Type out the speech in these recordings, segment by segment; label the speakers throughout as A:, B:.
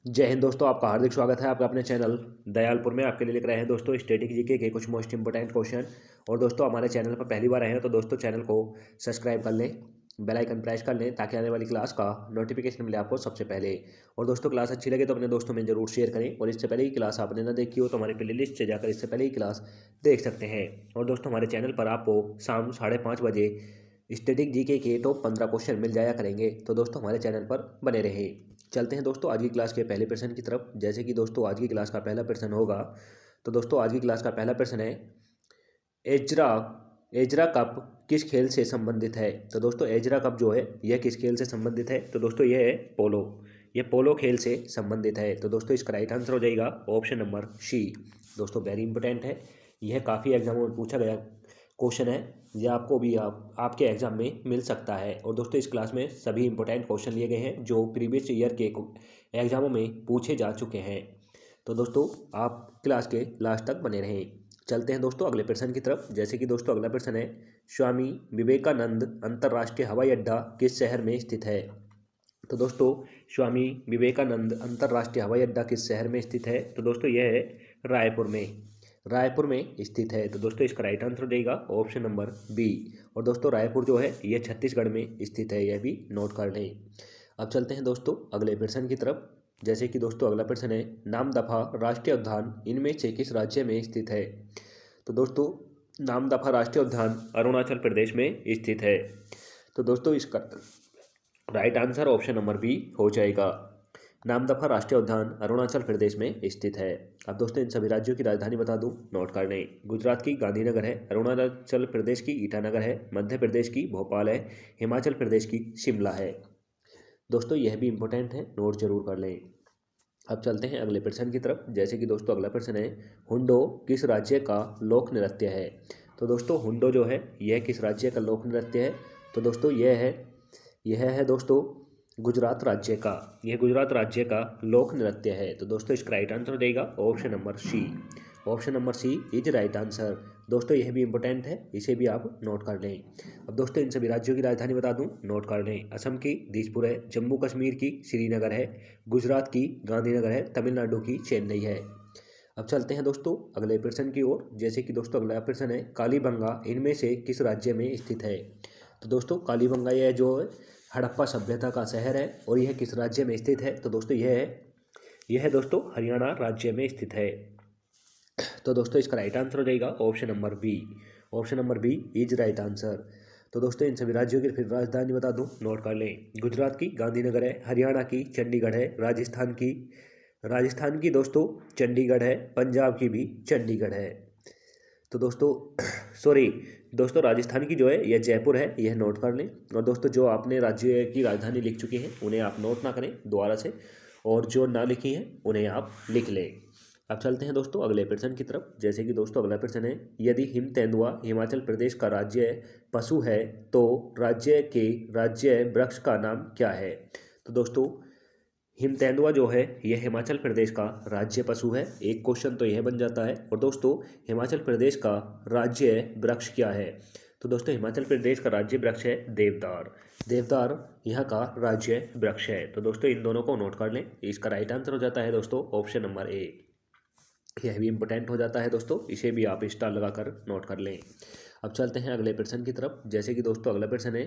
A: जय हिंद दोस्तों, आपका हार्दिक स्वागत है आपका अपने चैनल दयालपुर में। आपके लिए लेकर आए हैं दोस्तों स्टैटिक जीके के कुछ मोस्ट इंपोर्टेंट क्वेश्चन। और दोस्तों हमारे चैनल पर पहली बार आए हैं तो दोस्तों चैनल को सब्सक्राइब कर लें, बेल आइकन प्रेस कर लें ताकि आने वाली क्लास का नोटिफिकेशन मिले आपको सबसे पहले। और दोस्तों क्लास अच्छी लगे तो अपने दोस्तों में जरूर शेयर करें। और इससे पहले ही क्लास आपने ना देखी हो तो हमारी प्ले लिस्ट से जाकर इससे पहले ही क्लास देख सकते हैं। और दोस्तों हमारे चैनल पर आपको शाम 5:30 बजे स्टैटिक जीके के टॉप 15 क्वेश्चन मिल जाया करेंगे। तो दोस्तों हमारे चैनल पर बने रहे। चलते हैं दोस्तों आज की क्लास के पहले प्रश्न की तरफ। जैसे कि दोस्तों आज की क्लास का पहला प्रश्न होगा, तो दोस्तों आज की क्लास का पहला प्रश्न है, एजरा एजरा कप किस खेल से संबंधित है। तो दोस्तों एजरा कप जो है यह किस खेल से संबंधित है। तो दोस्तों यह है पोलो। यह पोलो खेल से संबंधित है। तो दोस्तों इसका राइट आंसर हो जाएगा ऑप्शन नंबर सी। दोस्तों वेरी इंपॉर्टेंट है, यह काफ़ी एग्जामों में पूछा गया क्वेश्चन है। यह आपको भी आपके एग्जाम में मिल सकता है। और दोस्तों इस क्लास में सभी इंपॉर्टेंट क्वेश्चन लिए गए हैं जो प्रीवियस ईयर के एग्जामों में पूछे जा चुके हैं। तो दोस्तों आप क्लास के लास्ट तक बने रहें। चलते हैं दोस्तों अगले प्रश्न की तरफ। जैसे कि दोस्तों अगला प्रश्न है, स्वामी विवेकानंद अंतर्राष्ट्रीय हवाई अड्डा किस शहर में स्थित है। तो दोस्तों स्वामी विवेकानंद अंतर्राष्ट्रीय हवाई अड्डा किस शहर में स्थित है। तो दोस्तों यह है रायपुर में स्थित है। तो दोस्तों इसका राइट आंसर हो जाएगा ऑप्शन नंबर बी। और दोस्तों रायपुर जो है यह छत्तीसगढ़ में स्थित है, यह भी नोट कर लें। अब चलते हैं दोस्तों अगले प्रश्न की तरफ। जैसे कि दोस्तों अगला प्रश्न है, नामदफा राष्ट्रीय उद्यान इनमें से किस राज्य में स्थित है। तो दोस्तों नामदफा राष्ट्रीय उद्यान अरुणाचल प्रदेश में स्थित है। तो दोस्तों इसका right answer option number B हो जाएगा। नामदफा राष्ट्रीय उद्यान अरुणाचल प्रदेश में स्थित है। अब दोस्तों इन सभी राज्यों की राजधानी बता दूं, नोट कर लें। गुजरात की गांधीनगर है, अरुणाचल प्रदेश की ईटानगर है, मध्य प्रदेश की भोपाल है, हिमाचल प्रदेश की शिमला है। दोस्तों यह भी इंपॉर्टेंट है, नोट जरूर कर लें। अब चलते हैं अगले प्रश्न की तरफ। जैसे कि दोस्तों अगला प्रश्न है, हुंडो किस राज्य का लोक नृत्य है। तो दोस्तों हुंडो जो है यह किस राज्य का लोक नृत्य है। तो दोस्तों यह है दोस्तों गुजरात राज्य का। यह गुजरात राज्य का लोक नृत्य है। तो दोस्तों इसका राइट आंसर हो जाएगा option number C. Option number C is right answer. दोस्तों यह भी इंपॉर्टेंट है, इसे भी आप नोट कर लें। अब दोस्तों इन सभी राज्यों की राजधानी बता दूं, नोट कर लें। असम की दिसपुर है, जम्मू कश्मीर की श्रीनगर है, गुजरात की गांधीनगर है, तमिलनाडु की चेन्नई है। अब चलते हैं दोस्तों अगले प्रश्न की ओर। जैसे कि दोस्तों अगला प्रश्न है, कालीबंगा इनमें से किस राज्य में स्थित है। तो दोस्तों कालीबंगा यह जो है हड़प्पा सभ्यता का शहर है और यह किस राज्य में स्थित है। तो दोस्तों यह दोस्तों हरियाणा राज्य में स्थित है। तो दोस्तों इसका राइट आंसर हो जाएगा option number B. Option number B is right answer. तो दोस्तों इन सभी राज्यों की फिर राजधानी बता दूं, नोट कर लें। गुजरात की गांधीनगर है, हरियाणा की चंडीगढ़ है, राजस्थान की दोस्तों चंडीगढ़ है, पंजाब की भी चंडीगढ़ है। तो दोस्तों सॉरी दोस्तों राजस्थान की जो है यह जयपुर है, यह नोट कर लें। और दोस्तों जो आपने राज्य की राजधानी लिख चुके हैं उन्हें आप नोट ना करें दोबारा से, और जो ना लिखी हैं उन्हें आप लिख लें। अब चलते हैं दोस्तों अगले प्रश्न की तरफ। जैसे कि दोस्तों अगला प्रश्न है, यदि हिम तेंदुआ हिमाचल प्रदेश का राज्य पशु है तो राज्य वृक्ष का नाम क्या है। तो दोस्तों हिम तेंदुआ जो है यह हिमाचल प्रदेश का राज्य पशु है। एक क्वेश्चन तो यह बन जाता है। और दोस्तों हिमाचल प्रदेश का राज्य वृक्ष क्या है। तो दोस्तों हिमाचल प्रदेश का राज्य वृक्ष है देवदार। देवदार यहाँ का राज्य वृक्ष है। तो दोस्तों इन दोनों को नोट कर लें। इसका राइट आंसर हो जाता है दोस्तों ऑप्शन नंबर ए। यह भी इंपॉर्टेंट हो जाता है दोस्तों, इसे भी आप स्टार लगाकर नोट कर लें। अब चलते हैं अगले प्रश्न की तरफ। जैसे कि दोस्तों अगला प्रश्न है,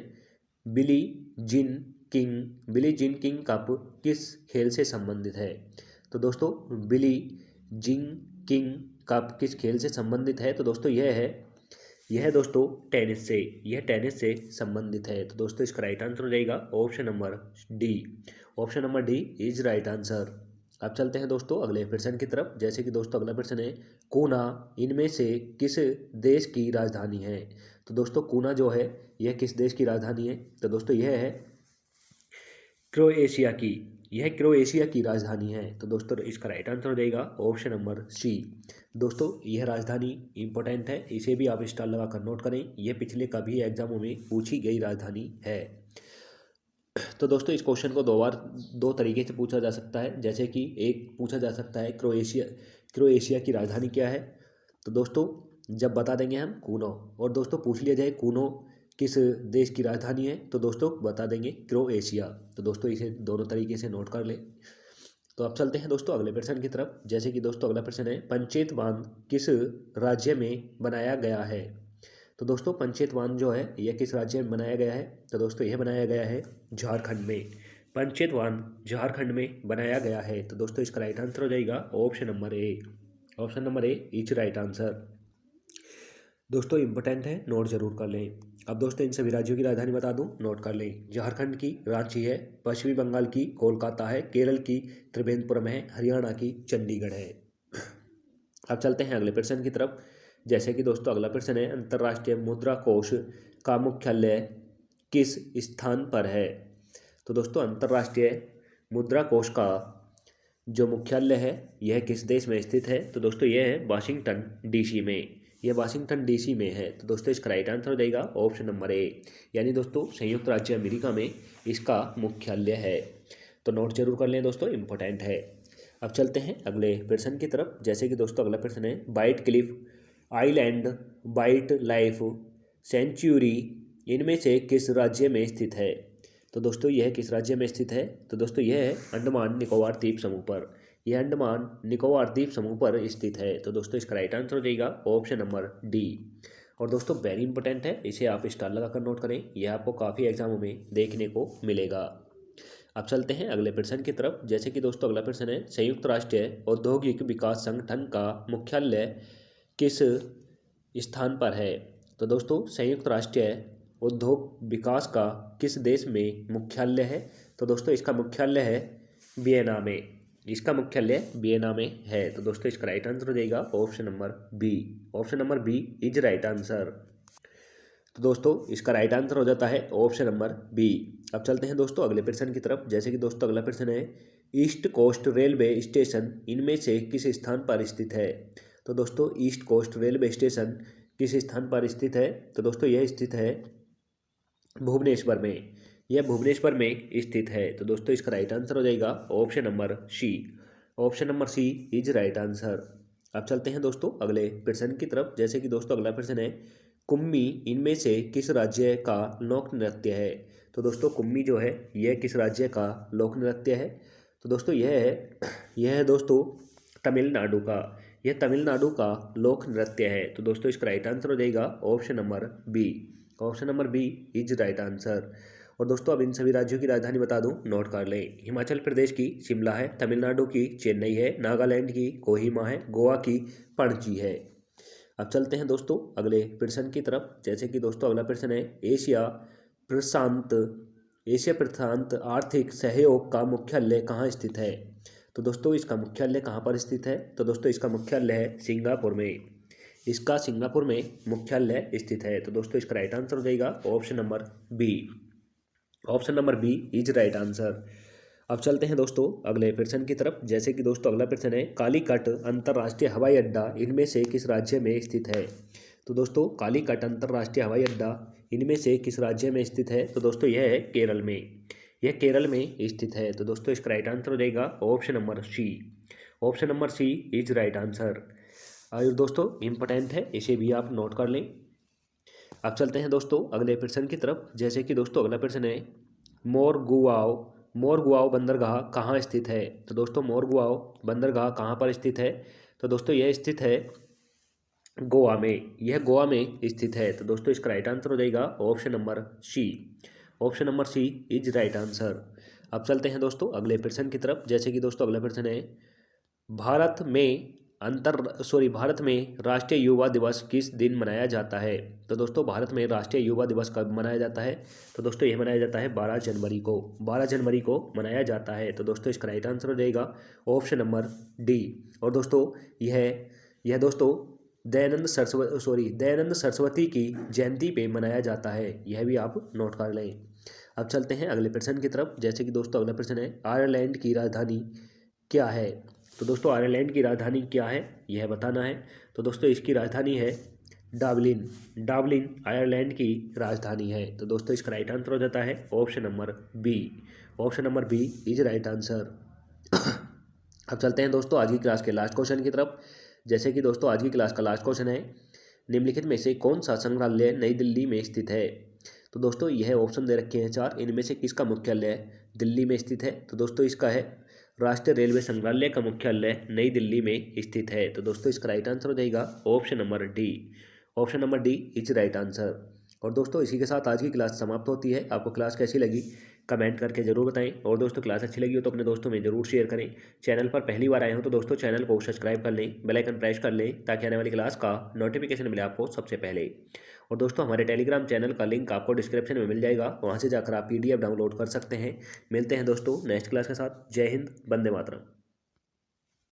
A: बिली जिन बिली जिन किंग कप किस खेल से संबंधित है। तो दोस्तों बिली जिन किंग कप किस खेल से संबंधित है। तो दोस्तों यह दोस्तों टेनिस से संबंधित है। तो दोस्तों इसका राइट आंसर हो जाएगा option number D. Option number D is right answer. अब चलते हैं दोस्तों अगले प्रश्न की तरफ। जैसे कि दोस्तों अगला प्रश्न है, कूना इनमें से किस देश की राजधानी है। तो दोस्तों कूना जो है यह किस देश की राजधानी है। तो दोस्तों यह है क्रोएशिया की राजधानी है। तो दोस्तों इसका राइट आंसर हो जाएगा ऑप्शन नंबर सी। दोस्तों यह राजधानी इंपॉर्टेंट है, इसे भी आप स्टार लगाकर नोट करें। यह पिछले कभी एग्जामों में पूछी गई राजधानी है। तो दोस्तों इस क्वेश्चन को दो तरीके से पूछा जा सकता है। जैसे कि एक पूछा जा सकता है क्रोएशिया की राजधानी क्या है। तो दोस्तों जब बता देंगे हम कूनो, और दोस्तों पूछ लिया जाए कूनो किस देश की राजधानी है, तो दोस्तों बता देंगे क्रोएशिया। तो दोस्तों इसे दोनों तरीके से नोट कर लें। तो अब चलते हैं दोस्तों अगले प्रश्न की तरफ। जैसे कि दोस्तों अगला प्रश्न है, पंचेत बांध किस राज्य में बनाया गया है? तो दोस्तों पंचेत बांध जो है यह किस राज्य में बनाया गया है? तो दोस्तों यह बनाया गया है झारखंड में। पंचेत बांध झारखंड में बनाया गया है। तो दोस्तों इसका राइट आंसर हो जाएगा option number A. Option number A is right answer. दोस्तों इंपॉर्टेंट है, नोट जरूर कर लें। अब दोस्तों इन सभी राज्यों की राजधानी बता दूं, नोट कर लें। झारखंड की रांची है, पश्चिमी बंगाल की कोलकाता है, केरल की त्रिवेंद्रपुरम है, हरियाणा की चंडीगढ़ है। अब चलते हैं अगले प्रश्न की तरफ। जैसे कि दोस्तों अगला प्रश्न है, अंतर्राष्ट्रीय मुद्रा कोष का मुख्यालय किस स्थान पर है? तो दोस्तों अंतर्राष्ट्रीय मुद्रा कोष का जो मुख्यालय है यह किस देश में स्थित है? तो दोस्तों यह है वाशिंगटन डीसी में। यह वाशिंगटन डीसी में है। तो दोस्तों इसका राइट आंसर हो जाएगा ऑप्शन नंबर ए, यानी दोस्तों संयुक्त राज्य अमेरिका में इसका मुख्यालय है। तो नोट जरूर कर लें दोस्तों, इंपॉर्टेंट है। अब चलते हैं अगले प्रश्न की तरफ। जैसे कि दोस्तों अगला प्रश्न है, white Cliff island wild life sanctuary इनमें से किस राज्य में स्थित है? तो दोस्तों यह किस राज्य में स्थित है? तो दोस्तों यह है अंडमान निकोबार द्वीप समूह पर। यह अंडमान निकोबार द्वीप समूह पर स्थित है। तो दोस्तों इसका राइट आंसर हो जाएगा ऑप्शन नंबर डी। और दोस्तों वेरी इंपॉर्टेंट है, इसे आप स्टार लगाकर नोट करें, यह आपको काफ़ी एग्जामों में देखने को मिलेगा। अब चलते हैं अगले प्रश्न की तरफ। जैसे कि दोस्तों अगला प्रश्न है, संयुक्त राष्ट्र औद्योगिक विकास संगठन का मुख्यालय किस स्थान पर है? तो दोस्तों संयुक्त राष्ट्र उद्योग विकास का किस देश में मुख्यालय है? तो दोस्तों इसका मुख्यालय है वियना में। इसका मुख्यालय वियना में है। तो दोस्तों इसका राइट आंसर हो जाएगा option number B. Option number B is right answer. तो दोस्तों इसका राइट आंसर हो जाता है ऑप्शन नंबर बी। अब चलते हैं दोस्तों अगले प्रश्न की तरफ। जैसे कि दोस्तों अगला प्रश्न है, ईस्ट कोस्ट रेलवे स्टेशन इनमें से किस स्थान पर स्थित है? तो दोस्तों ईस्ट कोस्ट रेलवे स्टेशन किस स्थान पर स्थित है? तो दोस्तों यह स्थित है भुवनेश्वर में। यह भुवनेश्वर में स्थित है। तो दोस्तों इसका राइट आंसर हो जाएगा option number C. Option number C is right answer. अब चलते हैं दोस्तों अगले प्रश्न की तरफ। जैसे कि दोस्तों अगला प्रश्न है, कुम्मी इनमें से किस राज्य का लोक नृत्य है? तो दोस्तों कुम्मी जो है यह किस राज्य का लोक नृत्य है? तो दोस्तों यह है दोस्तों तमिलनाडु का। यह तमिलनाडु का लोक नृत्य है। तो दोस्तों इसका राइट आंसर हो जाएगा option number B. Option number B is right answer. और दोस्तों अब इन सभी राज्यों की राजधानी बता दूं, नोट कर लें। हिमाचल प्रदेश की शिमला है, तमिलनाडु की चेन्नई है, नागालैंड की कोहिमा है, गोवा की पणजी है। अब चलते हैं दोस्तों अगले प्रश्न की तरफ। जैसे कि दोस्तों अगला प्रश्न है, एशिया प्रशांत आर्थिक सहयोग का मुख्यालय कहाँ स्थित है? तो दोस्तों इसका मुख्यालय कहाँ पर स्थित है? तो दोस्तों इसका मुख्यालय है सिंगापुर में। इसका सिंगापुर में मुख्यालय स्थित है। तो दोस्तों इसका राइट आंसर हो जाएगा option number B. Option number B is right answer. अब चलते हैं दोस्तों अगले प्रश्न की तरफ। जैसे कि दोस्तों अगला प्रश्न है, कालीकट अंतर्राष्ट्रीय हवाई अड्डा इनमें से किस राज्य में स्थित है? तो दोस्तों कालीकट अंतर्राष्ट्रीय हवाई अड्डा इनमें से किस राज्य में स्थित है? तो दोस्तों यह है केरल में। यह केरल में स्थित है। तो दोस्तों इसका राइट आंसर हो जाएगा option number C. Option number C is right answer. और दोस्तों इंपॉर्टेंट है, इसे भी आप नोट कर लें। अब चलते हैं दोस्तों अगले प्रश्न की तरफ। जैसे कि दोस्तों अगला प्रश्न है, मोरगुआओ बंदरगाह कहाँ स्थित है? तो दोस्तों मोरगुआओ बंदरगाह कहाँ पर स्थित है? तो दोस्तों यह स्थित है गोवा में। यह गोवा में स्थित है। तो दोस्तों इसका राइट आंसर हो जाएगा option number C. Option number C is right answer. अब चलते हैं दोस्तों अगले प्रश्न की तरफ। जैसे कि दोस्तों अगला प्रश्न है, भारत में राष्ट्रीय युवा दिवस किस दिन मनाया जाता है? तो दोस्तों भारत में राष्ट्रीय युवा दिवस कब मनाया जाता है? तो दोस्तों यह मनाया जाता है 12 जनवरी को। 12 जनवरी को मनाया जाता है। तो दोस्तों इसका राइट आंसर हो जाएगा ऑप्शन नंबर डी। और दोस्तों यह दोस्तों दयानंद सरस्वती की जयंती पे मनाया जाता है। यह भी आप नोट कर लें। अब चलते हैं अगले प्रश्न की तरफ। जैसे कि दोस्तों अगला प्रश्न है, आयरलैंड की राजधानी क्या है? तो दोस्तों आयरलैंड की राजधानी क्या है यह बताना है। तो दोस्तों इसकी राजधानी है डाबलिन। डाबलिन आयरलैंड की राजधानी है। तो दोस्तों इसका राइट आंसर हो जाता है option number B. Option number B is right answer. अब चलते हैं दोस्तों आज की क्लास के लास्ट क्वेश्चन की तरफ। जैसे कि दोस्तों आज की क्लास का लास्ट क्वेश्चन है, निम्नलिखित में से कौन सा संग्रहालय नई दिल्ली में स्थित है? तो दोस्तों यह ऑप्शन दे रखे हैं 4, इनमें से किसका मुख्यालय दिल्ली में स्थित है? तो दोस्तों इसका है राष्ट्रीय रेलवे संग्रहालय का मुख्यालय नई दिल्ली में स्थित है। तो दोस्तों इसका राइट आंसर हो जाएगा option number D. Option number D is right answer. और दोस्तों इसी के साथ आज की क्लास समाप्त होती है। आपको क्लास कैसी लगी कमेंट करके ज़रूर बताएं। और दोस्तों क्लास अच्छी लगी हो तो अपने दोस्तों में ज़रूर शेयर करें। चैनल पर पहली बार आए हो तो दोस्तों चैनल को सब्सक्राइब कर लें, बेल आइकन प्रेस कर लें ताकि आने वाली क्लास का नोटिफिकेशन मिले आपको सबसे पहले। और दोस्तों हमारे टेलीग्राम चैनल का लिंक आपको डिस्क्रिप्शन में मिल जाएगा, वहाँ से जाकर आप PDF डाउनलोड कर सकते हैं। मिलते हैं दोस्तों नेक्स्ट क्लास के साथ। जय हिंद, वंदे मातरम।